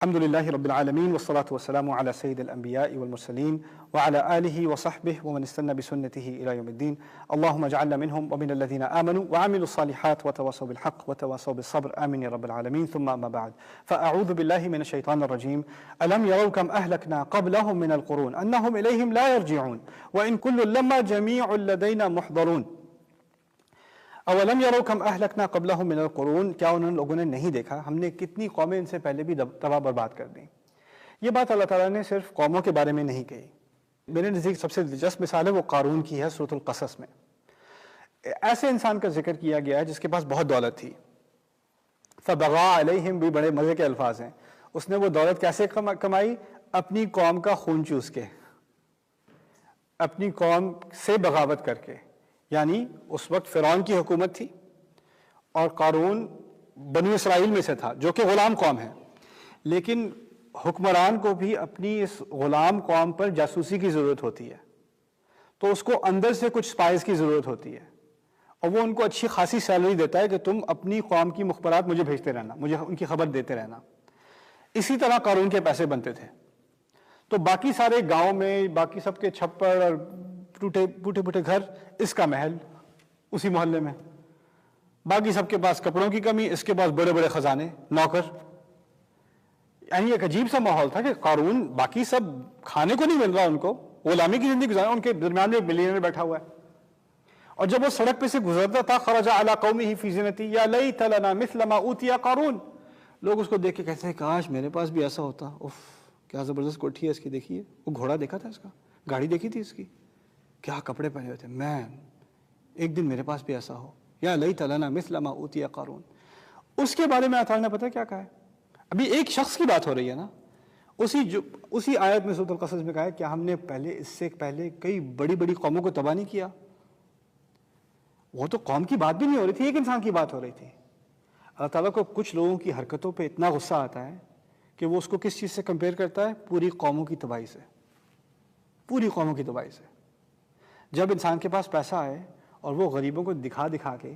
الحمد لله رب العالمين والصلاة والسلام على سيد الأنبياء والمرسلين وعلى آله وصحبه ومن استنى بسنته إلى يوم الدين. اللهم اجعلنا منهم ومن الذين آمنوا وعملوا الصالحات وتواصوا بالحق وتواصوا بالصبر آمين يا رب العالمين. ثم أما بعد فأعوذ بالله من الشيطان الرجيم. ألم يروا كم أهلكنا قبلهم من القرون أنهم إليهم لا يرجعون وإن كل لما جميع لدينا محضرون. اولم یروا کم اہلکنا قبلہم من القرون، کیا ان لوگوں نے نہیں دیکھا ہم نے کتنی قومیں ان سے پہلے بھی تباہ برباد کر دیں. یہ بات اللہ تعالیٰ نے صرف قوموں کے بارے میں نہیں کہی. میرے نزدیک سب سے دلچسپ مثال ہے وہ قارون کی ہے سورۃ القصص میں. ایسے انسان کا ذکر کیا گیا ہے جس کے پاس بہت دولت تھی. فبغى علیہم بھی بڑے مزے کے الفاظ ہیں. اس نے وہ دولت کیسے کمائی؟ اپنی قوم کا خون چوس کے، اپنی قوم سے بغاوت کر کے. یعنی اس وقت فرعون کی حکومت تھی اور قارون بنو اسرائیل میں سے تھا جو کہ غلام قوم ہے، لیکن حکمران کو بھی اپنی اس غلام قوم پر جاسوسی کی ضرورت ہوتی ہے، تو اس کو اندر سے کچھ سپائز کی ضرورت ہوتی ہے اور وہ ان کو اچھی خاصی سیلری دیتا ہے کہ تم اپنی قوم کی مخبرات مجھے بھیجتے رہنا، مجھے ان کی خبر دیتے رہنا. اسی طرح قارون کے پیسے بنتے تھے. تو باقی سارے گاؤں میں باقی سب کے چھپڑ اور ٹوٹے گھر، اس کا محل اسی محلے میں، باقی سب کے پاس کپڑوں کی کمی، اس کے پاس بڑے بڑے خزانے، نوکر. یعنی ایک عجیب سا ماحول تھا کہ قارون باقی سب کھانے کو نہیں مل رہا، ان کو غلامی کی زندگی گزارا، ان کے درمیان میں ملینئر بیٹھا ہوا ہے. اور جب وہ سڑک پہ سے گزرتا تھا خرج علی قومہ فی زینتی یا لیت لنا مثل ما اوتی قارون، لوگ اس کو دیکھ کے کہتے ہیں کاش میرے پاس بھی ایسا ہوتا. اف کیا زبردست کوٹھی ہے اس کی، دیکھیے وہ گھوڑا دیکھا تھا اس کا، گاڑی دیکھی تھی اس کی، کیا کپڑے پہنے ہوئے تھے، مین ایک دن میرے پاس بھی ایسا ہو. یا لیت لنا مثل ما اوتی قارون. اس کے بارے میں اللہ تعالیٰ نے پتہ کیا کہا ہے؟ ابھی ایک شخص کی بات ہو رہی ہے نا، اسی آیت میں سورۃ القصص میں کہا ہے کہ ہم نے اس سے پہلے کئی بڑی بڑی قوموں کو تباہ نہیں کیا. وہ تو قوم کی بات بھی نہیں ہو رہی تھی، ایک انسان کی بات ہو رہی تھی. اللہ تعالیٰ کو کچھ لوگوں کی حرکتوں پہ اتنا غصہ آتا ہے کہ وہ اس کو کس چیز سے کمپیئر کرتا ہے؟ پوری قوموں کی تباہی سے، پوری قوموں کی تباہی سے. جب انسان کے پاس پیسہ آئے اور وہ غریبوں کو دکھا کے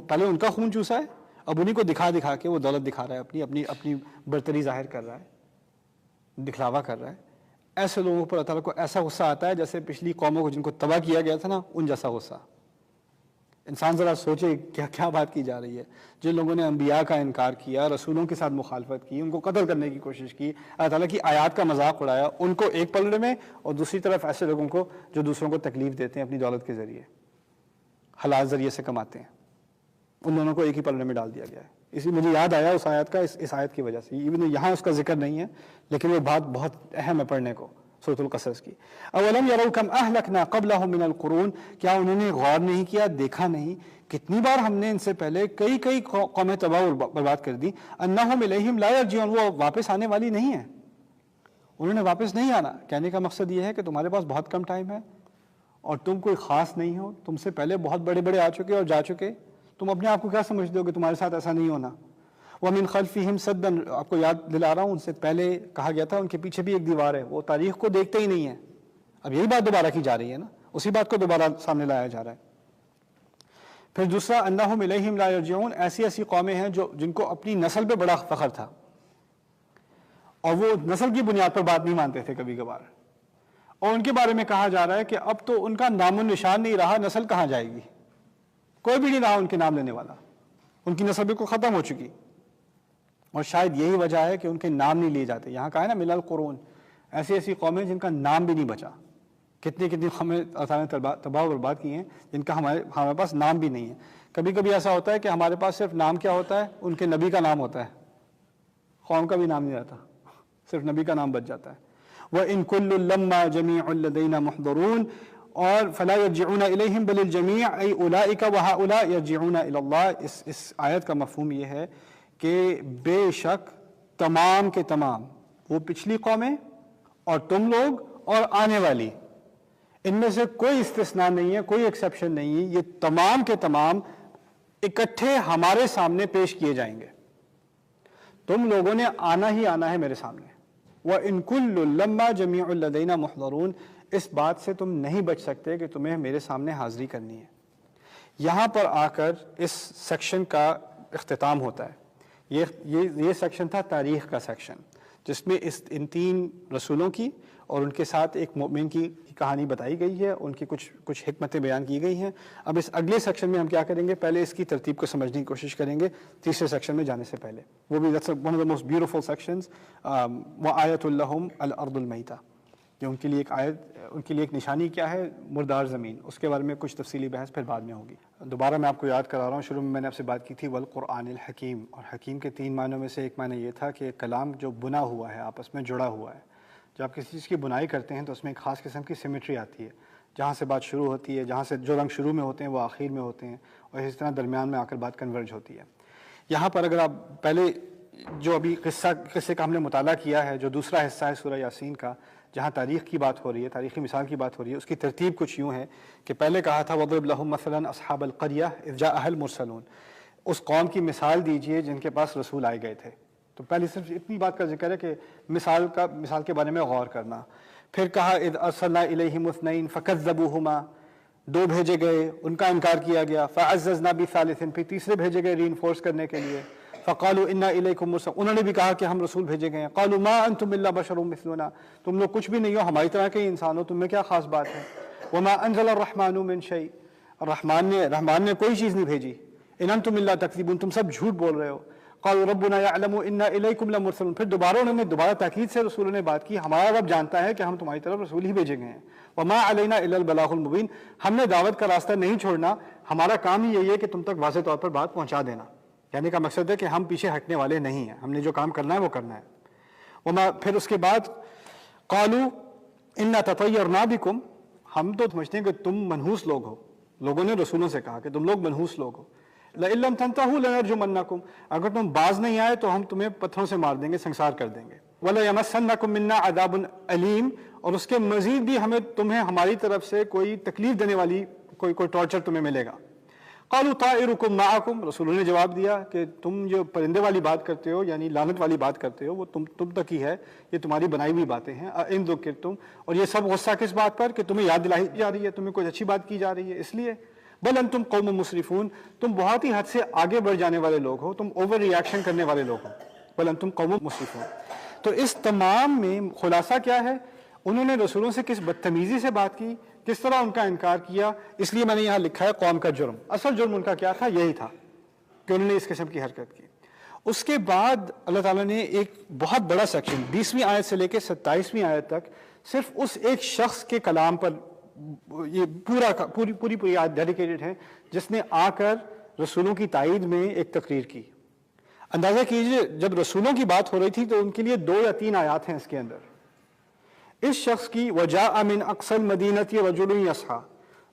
پہلے ان کا خون چوسا ہے، اب انہیں کو دکھا کے وہ دولت دکھا رہا ہے، اپنی برتری ظاہر کر رہا ہے، دکھلاوا کر رہا ہے. ایسے لوگوں پر اللہ تعالیٰ کو ایسا غصہ آتا ہے جیسے پچھلی قوموں کو جن کو تباہ کیا گیا تھا نا، ان جیسا غصہ. انسان ذرا سوچے کیا بات کی جا رہی ہے. جن لوگوں نے انبیاء کا انکار کیا، رسولوں کے ساتھ مخالفت کی، ان کو قتل کرنے کی کوشش کی، اللہ تعالیٰ کی آیات کا مذاق اڑایا، ان کو ایک پلڑے میں، اور دوسری طرف ایسے لوگوں کو جو دوسروں کو تکلیف دیتے ہیں اپنی دولت کے ذریعے، حلال ذریعے سے کماتے ہیں، ان دونوں کو ایک ہی پلڑے میں ڈال دیا گیا ہے. اسی مجھے یاد آیا اس آیت کا، اس آیت کی وجہ سے. یہاں اس کا ذکر نہیں ہے لیکن وہ بات بہت اہم ہے پڑھنے کو سورۃ القصص کی. اولم یروا کم اہلکنا قبلہم من القرون، کیا انہوں نے غور نہیں کیا، دیکھا نہیں کتنی بار ہم نے ان سے پہلے کئی قومیں تباہ و برباد کر دی. انہم الیہم لا یرجعون، وہ واپس آنے والی نہیں ہیں، انہوں نے واپس نہیں آنا. کہنے کا مقصد یہ ہے کہ تمہارے پاس بہت کم ٹائم ہے اور تم کوئی خاص نہیں ہو، تم سے پہلے بہت بڑے آ چکے اور جا چکے. تم اپنے آپ کو کیا سمجھتے ہو کہ تمہارے ساتھ ایسا نہیں ہونا. وَمِنْ خَلْفِهِمْ سَدًّا، آپ کو یاد دلا رہا ہوں، ان سے پہلے کہا گیا تھا ان کے پیچھے بھی ایک دیوار ہے، وہ تاریخ کو دیکھتے ہی نہیں ہیں. اب یہی بات دوبارہ کی جا رہی ہے نا، اسی بات کو دوبارہ سامنے لایا جا رہا ہے. پھر دوسرا انہم الیہم لا یرجعون، ایسی قومیں ہیں جن کو اپنی نسل پہ بڑا فخر تھا اور وہ نسل کی بنیاد پر بات نہیں مانتے تھے کبھی کبھار، اور ان کے بارے میں کہا جا رہا ہے کہ اب تو ان کا نام و نشان نہیں رہا، نسل کہاں جائے گی، کوئی بھی نہیں رہا ان کے نام لینے والا، ان کی نسل بالکل ختم ہو چکی. اور شاید یہی وجہ ہے کہ ان کے نام نہیں لیے جاتے. یہاں کہا ہے نا من القرون، ایسی قومیں جن کا نام بھی نہیں بچا. کتنی قومیں اللہ نے تباہ و برباد کی ہیں جن کا ہمارے پاس نام بھی نہیں ہے. کبھی کبھی ایسا ہوتا ہے کہ ہمارے پاس صرف نام کیا ہوتا ہے، ان کے نبی کا نام ہوتا ہے، قوم کا بھی نام نہیں رہتا، صرف نبی کا نام بچ جاتا ہے. وَإِن كُلٌّ لَمَّا جَمِيعٌ لَدَيْنَا مُحْضَرُونَ، اور فَلَا يَرْجِعُونَ إِلَيْهِمْ بَلِ الْجَمِيعُ أَيْ أُولَٰئِكَ وَهَٰؤُلَاءِ يَرْجِعُونَ إِلَى اللَّهِ. اس آیت کا مفہوم یہ ہے کہ بے شک تمام کے تمام وہ پچھلی قومیں اور تم لوگ اور آنے والی، ان میں سے کوئی استثناء نہیں ہے، کوئی ایکسیپشن نہیں ہے، یہ تمام کے تمام اکٹھے ہمارے سامنے پیش کیے جائیں گے. تم لوگوں نے آنا ہی آنا ہے میرے سامنے. وَإِن كُلٌّ لَمَّا جَمِيعٌ لَدَيْنَا مُحْضَرُونَ، اس بات سے تم نہیں بچ سکتے کہ تمہیں میرے سامنے حاضری کرنی ہے. یہاں پر آ کر اس سیکشن کا اختتام ہوتا ہے. یہ سیکشن تھا تاریخ کا سیکشن، جس میں ان 3 رسولوں کی اور ان کے ساتھ ایک مومن کی کہانی بتائی گئی ہے، ان کی کچھ حکمتیں بیان کی گئی ہیں۔ اب اس اگلے سیکشن میں ہم کیا کریں گے، پہلے اس کی ترتیب کو سمجھنے کی کوشش کریں گے تیسرے سیکشن میں جانے سے پہلے، وہ بھی one of the most beautiful sections, وآیۃ لہم الارض المیتہ، کہ ان کے لیے ایک آیت، ان کے لیے ایک نشانی کیا ہے، مردار زمین، اس کے بارے میں کچھ تفصیلی بحث پھر بعد میں ہوگی۔ دوبارہ میں آپ کو یاد کرا رہا ہوں، شروع میں نے آپ سے بات کی تھی والقرآن الحکیم، اور حکیم کے 3 معنوں میں سے ایک معنی یہ تھا کہ کلام جو بنا ہوا ہے، آپس میں جڑا ہوا ہے۔ جب آپ کسی چیز کی بنائی کرتے ہیں تو اس میں ایک خاص قسم کی سیمیٹری آتی ہے، جہاں سے بات شروع ہوتی ہے، جہاں سے جو رنگ شروع میں ہوتے ہیں وہ آخر میں ہوتے ہیں، اور اس طرح درمیان میں آ کر بات کنورج ہوتی ہے۔ یہاں پر اگر آپ پہلے جو ابھی قصے کا ہم نے مطالعہ کیا ہے، جو دوسرا حصہ ہے سورہ یاسین کا، جہاں تاریخ کی بات ہو رہی ہے، تاریخی مثال کی بات ہو رہی ہے، اس کی ترتیب کچھ یوں ہے کہ پہلے کہا تھا وَضْرِبْ لَهُم مَثَلًا أَصْحَابَ الْقَرْيَةِ إِذْ جَاءَهَا الْمُرْسَلُونَ، اس قوم کی مثال دیجئے جن کے پاس رسول آئے گئے تھے۔ تو پہلے صرف اتنی بات کا ذکر ہے کہ مثال کے بارے میں غور کرنا۔ پھر کہا اذ ارسلنا الیہم اثنین فکذبوہما، 2 بھیجے گئے، ان کا انکار کیا گیا، فعززنا بثالث، پھر تیسرے بھیجے گئے ری انفورس کرنے کے لیے، فقالوا انا الیکم مرسلون، انہوں نے بھی کہا کہ ہم رسول بھیجے گئے ہیں، قالوا ما انتم الا بشر مثلنا، تم لوگ کچھ بھی نہیں ہو، ہماری طرح کے ہی انسان ہو، تم میں کیا خاص بات ہے، وما انزل الرحمن من شیء، رحمان نے کوئی چیز نہیں بھیجی، ان انتم الا تکذبون، تم سب جھوٹ بول رہے ہو، قالوا ربنا يعلم انا الیکم لمرسلون، پھر انہوں نے دوبارہ تاکید سے رسولوں نے بات کی، ہمارا رب جانتا ہے کہ ہم تمہاری طرف رسول ہی بھیجے گئے ہیں، وما علینا الا البلاغ المبین، ہم نے دعوت کا راستہ نہیں چھوڑنا، ہمارا کام ہی یہی ہے کہ تم تک واضح طور پر بات پہنچا دینا، یعنی کا مقصد ہے کہ ہم پیچھے ہٹنے والے نہیں ہیں، ہم نے جو کام کرنا ہے وہ کرنا ہے۔ وما، پھر اس کے بعد قالوا انا تطیرنا بکم، ہم تو سمجھتے ہیں کہ تم منحوس لوگ ہو، لوگوں نے رسولوں سے کہا کہ تم لوگ منحوس لوگ ہو، لئن لم تنتہوا لنرجمنکم، اگر تم باز نہیں آئے تو ہم تمہیں پتھروں سے مار دیں گے، سنسار کر دیں گے، ولیمسنکم منا عذاب علیم، اور اس کے مزید بھی تمہیں ہماری طرف سے کوئی تکلیف دینے والی کوئی ٹارچر تمہیں ملے گا۔ قالوا طائرکم معکم، رسولوں نے جواب دیا کہ تم جو پرندے والی بات کرتے ہو، یعنی لعنت والی بات کرتے ہو، وہ تم تک ہی ہے، یہ تمہاری بنائی ہوئی باتیں ہیں، ان ذکرتم، اور یہ سب غصہ کس بات پر کہ تمہیں یاد دلائی جا رہی ہے، تمہیں کوئی اچھی بات کی جا رہی ہے، اس لیے بل انتم قوم مسرفون، تم بہت ہی حد سے آگے بڑھ جانے والے لوگ ہو، تم اوور ری ایکشن کرنے والے لوگ ہو، بل انتم قوم مسرفون۔ تو اس تمام میں خلاصہ کیا ہے، انہوں نے رسولوں سے کس بدتمیزی سے بات کی، کس طرح ان کا انکار کیا، اس لیے میں نے یہاں لکھا ہے قوم کا جرم، اصل جرم ان کا کیا تھا، یہی تھا کہ انہوں نے اس قسم کی حرکت کی۔ اس کے بعد اللہ تعالیٰ نے ایک بہت بڑا سیکشن 20ویں آیت سے لے کے 27ویں آیت تک صرف اس ایک شخص کے کلام پر، یہ پوری آیت ڈیڈیکیٹڈ ہے، جس نے آ کر رسولوں کی تائید میں ایک تقریر کی۔ اندازہ کیجئے جب رسولوں کی بات ہو رہی تھی تو ان کے لیے 2 یا 3 آیات ہیں اس کے اندر۔ اس شخص کی وجاء من اقصى المدینة رجل یسعی،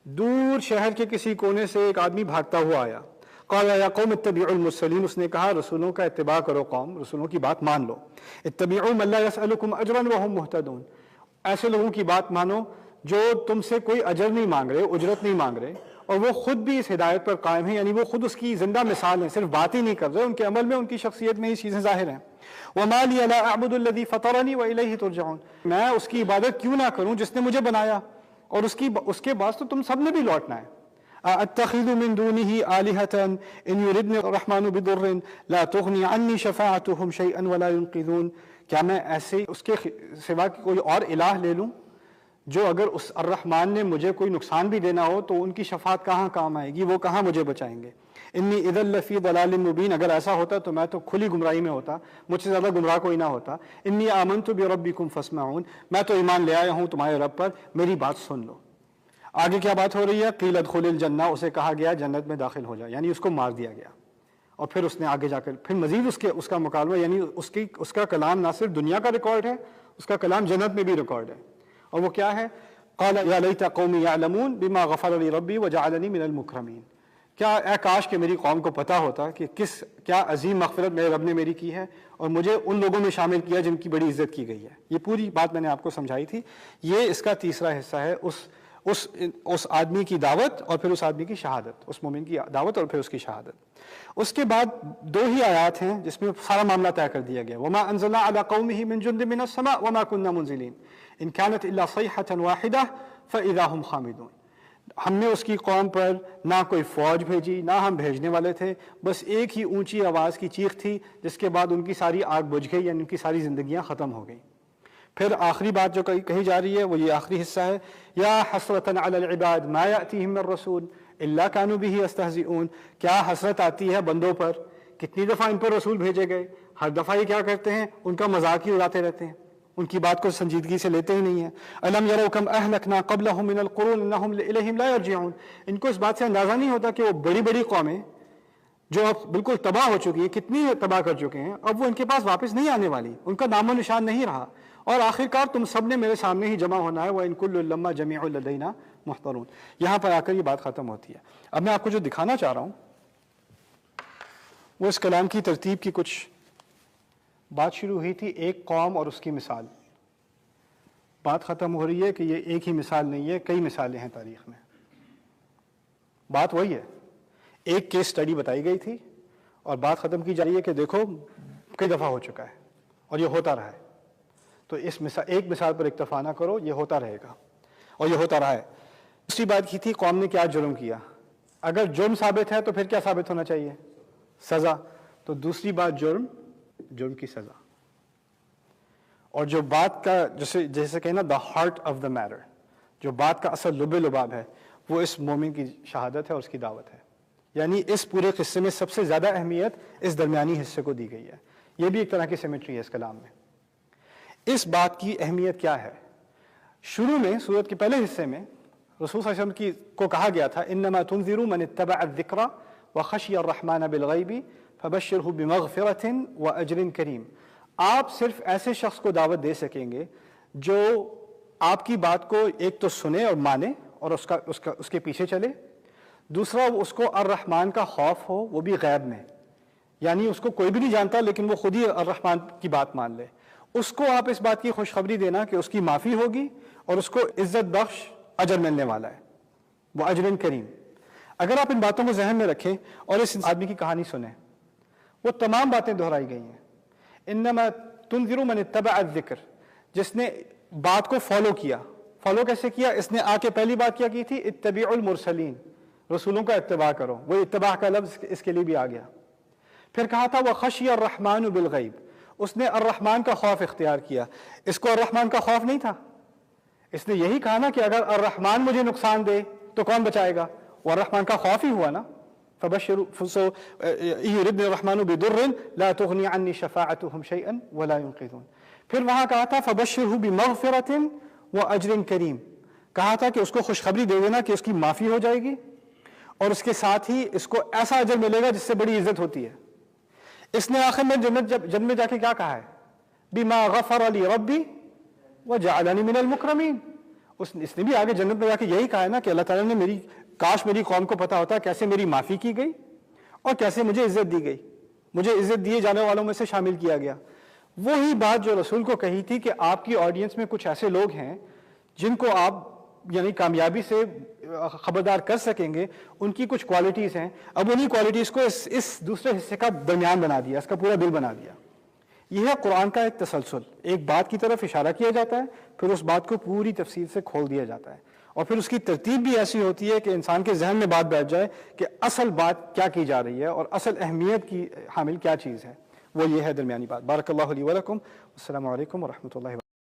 دور شہر کے کسی کونے سے ایک آدمی بھاگتا ہوا آیا، قال یا قوم اتبعوا المرسلین، اس نے کہا رسولوں کا اتباع کرو قوم، رسولوں کی بات مان لو، اتبعوا من لا يسألكم اجرا وهم مهتدون، ایسے لوگوں کی بات مانو جو تم سے کوئی اجر نہیں مانگ رہے، اجرت نہیں مانگ رہے، اور وہ خود بھی اس ہدایت پر قائم ہیں، یعنی وہ خود اس کی زندہ مثال ہیں، صرف بات ہی نہیں کر رہے، ان کے عمل میں، ان کی شخصیت میں یہ چیزیں ظاہر ہیں۔ وَمَا لِيَ لَا أَعْبُدُ الَّذِي فَطَرَنِي وَإِلَيْهِ تُرْجَعُونَ، میں اس کی عبادت کیوں نہ کروں جس نے مجھے بنایا، اور اس کے بعد تو تم سب نے بھی لوٹنا ہے۔ أَأَتَّخِذُ مِن دُونِهِ آلِهَةً إِن يُرِدْنِ الرَّحْمَنُ بِضُرٍّ لَا تُغْنِ عَنِّي شَفَاعَتُهُمْ شَيْئًا وَلَا يُنقِذُونَ، کیا میں ایسے اس کے سوا کوئی اور الہ لے لوں جو اگر اس الرحمن نے مجھے کوئی نقصان بھی دینا ہو تو ان کی شفاعت کہاں کام آئے گی، وہ کہاں مجھے بچائیں گے۔ انی اذا لفی ضلال مبین، اگر ایسا ہوتا تو میں تو کھلی گمراہی میں ہوتا، مجھ سے زیادہ گمراہ کوئی نہ ہوتا۔ انی آمنت بربکم فاسمعون، میں تو ایمان لے آیا ہوں تمہارے رب پر، میری بات سن لو۔ آگے کیا بات ہو رہی ہے، قیل ادخل الجنہ، اسے کہا گیا جنت میں داخل ہو جا، یعنی اس کو مار دیا گیا، اور پھر اس نے آگے جا کر پھر مزید اس کا مکالمہ، یعنی اس کا کلام نہ صرف دنیا کا ریکارڈ ہے، اس کا کلام جنت میں بھی ریکارڈ ہے، اور وہ کیا ہے، قال یا لیت قومی یعلمون بما غفر لی ربی وجعلنی من المکرمین، کیا اے کاش کہ میری قوم کو پتہ ہوتا کہ کیا عظیم مغفرت میرے رب نے میری کی ہے اور مجھے ان لوگوں میں شامل کیا جن کی بڑی عزت کی گئی ہے۔ یہ پوری بات میں نے آپ کو سمجھائی تھی، یہ اس کا تیسرا حصہ ہے، اس آدمی کی دعوت اور پھر اس آدمی کی شہادت، اس مومن کی دعوت اور پھر اس کی شہادت۔ اس کے بعد 2 ہی آیات ہیں جس میں سارا معاملہ طے کر دیا گیا، وما انزلنا علی قومہ من جند من السماء وما كنا منزلین ان كانت الا صیحۃ واحدہ فاذا هم خامدون، ہم نے اس کی قوم پر نہ کوئی فوج بھیجی، نہ ہم بھیجنے والے تھے، بس ایک ہی اونچی آواز کی چیخ تھی جس کے بعد ان کی ساری آگ بجھ گئی، یعنی ان کی ساری زندگیاں ختم ہو گئیں۔ پھر آخری بات جو کہی جا رہی ہے وہ یہ آخری حصہ ہے، یا حسرۃ علی العباد ما یأتیہم من رسول الا کانوا بہ یستہزئون، کیا حسرت آتی ہے بندوں پر، کتنی دفعہ ان پر رسول بھیجے گئے، ہر دفعہ یہ کیا کرتے ہیں، ان کا مذاق ہی اڑاتے رہتے ہیں، ان کی بات کو سنجیدگی سے لیتے ہی نہیں ہیں۔ الم یروا کم اہلکنا قبلہم من القرون انہم الیہم لا یرجعون، ان کو اس بات سے اندازہ نہیں ہوتا کہ وہ بڑی بڑی قومیں جو اب بالکل تباہ ہو چکی ہیں، کتنی تباہ کر چکے ہیں، اب وہ ان کے پاس واپس نہیں آنے والی، ان کا نام و نشان نہیں رہا، اور آخرکار تم سب نے میرے سامنے ہی جمع ہونا ہے، وَإِن كُلٌّ لَمَّا جَمِيعٌ لَدَيْنَا مُحْضَرُونَ۔ یہاں پر آ کر یہ بات ختم ہوتی ہے۔ اب میں آپ کو جو دکھانا چاہ رہا ہوں وہ اس کلام کی ترتیب کی کچھ بات شروع ہوئی تھی، ایک قوم اور اس کی مثال، بات ختم ہو رہی ہے کہ یہ ایک ہی مثال نہیں ہے، کئی مثالیں ہیں تاریخ میں۔ بات وہی ہے، ایک کیس سٹڈی بتائی گئی تھی اور بات ختم کی جا رہی ہے کہ دیکھو کئی دفعہ ہو چکا ہے اور یہ ہوتا رہا ہے، تو اس ایک مثال پر اکتفا نہ کرو، یہ ہوتا رہے گا اور یہ ہوتا رہا ہے۔ دوسری بات کی تھی قوم نے کیا جرم کیا، اگر جرم ثابت ہے تو پھر کیا ثابت ہونا چاہیے، سزا، تو دوسری بات جرم کی سزا، اور جو بات کا جیسے کہنا the heart of the matter, جو بات کا اصل لب لباب ہے وہ اس مومن کی شہادت ہے اور اس کی دعوت ہے، یعنی اس پورے قصے میں سب سے زیادہ اہمیت اس درمیانی حصے کو دی گئی ہے۔ یہ بھی ایک طرح کی سیمیٹری ہے اس کلام میں۔ اس بات کی اہمیت کیا ہے، شروع میں سورت کے پہلے حصے میں رسول صلی اللہ علیہ وسلم کو کہا گیا تھا انما تنذر من اتبع الذکر وخشی الرحمن بالغیب فبشرہ بمغفرۃ واجر کریم، آپ صرف ایسے شخص کو دعوت دے سکیں گے جو آپ کی بات کو ایک تو سنے اور مانے اور اس کے پیچھے چلے، دوسرا اس کو الرحمن کا خوف ہو، وہ بھی غیب میں، یعنی اس کو کوئی بھی نہیں جانتا لیکن وہ خود ہی الرحمن کی بات مان لے، اس کو آپ اس بات کی خوشخبری دینا کہ اس کی معافی ہوگی اور اس کو عزت بخش اجر ملنے والا ہے، وہ اجر کریم۔ اگر آپ ان باتوں کو ذہن میں رکھیں اور اس آدمی کی کہانی سنیں، وہ تمام باتیں دہرائی گئی ہیں۔ انما تنذر من اتبع الذکر، جس نے بات کو فالو کیسے کیا، اس نے آ کے پہلی بات کیا کی تھی اتبعوا المرسلین، رسولوں کا اتباع کرو، وہ اتباع کا لفظ اس کے لیے بھی آ گیا۔ پھر کہا تھا وخشی الرحمن بالغیب، اس نے الرحمن کا خوف اختیار کیا، اس کو الرحمن کا خوف نہیں تھا، اس نے یہی کہا نا کہ اگر الرحمن مجھے نقصان دے تو کون بچائے گا، وہ الرحمن کا خوف ہی ہوا نا۔ يردني الرحمن بضر لا تغني عني شفاعتهم شيئا ولا ينقذون۔ پھر وہاں کہا تھا فبشرہ بمغفرۃ واجر کریم، کہا تھا کہ اس کو خوشخبری دے دینا کہ اس کی معافی ہو جائے گی اور اس کے ساتھ ہی اس کو ایسا اجر ملے گا جس سے بڑی عزت ہوتی ہے۔ اس نے آخر میں جنت میں جا کے کیا کہا ہے، بما غفر لی ربی وجعلنی من المکرمین، اس نے بھی آگے جنت میں جا کے یہی کہا ہے نا کہ اللہ تعالیٰ نے کاش میری قوم کو پتا ہوتا کیسے میری معافی کی گئی اور کیسے مجھے عزت دی گئی، مجھے عزت دیے جانے والوں میں سے شامل کیا گیا۔ وہی بات جو رسول کو کہی تھی کہ آپ کی آڈینس میں کچھ ایسے لوگ ہیں جن کو آپ یعنی کامیابی سے خبردار کر سکیں گے، ان کی کچھ کوالٹیز ہیں، اب انہی کوالٹیز کو اس دوسرے حصے کا درمیان بنا دیا، اس کا پورا بل بنا دیا۔ یہ ہے قرآن کا ایک تسلسل، ایک بات کی طرف اشارہ کیا جاتا ہے، پھر اس بات کو پوری تفصیل سے کھول دیا جاتا ہے، اور پھر اس کی ترتیب بھی ایسی ہوتی ہے کہ انسان کے ذہن میں بات بیٹھ جائے کہ اصل بات کیا کی جا رہی ہے اور اصل اہمیت کی حامل کیا چیز ہے، وہ یہ ہے درمیانی بات۔ بارک اللہ لی ولکم، السلام علیکم ورحمۃ اللہ وبرکاتہ۔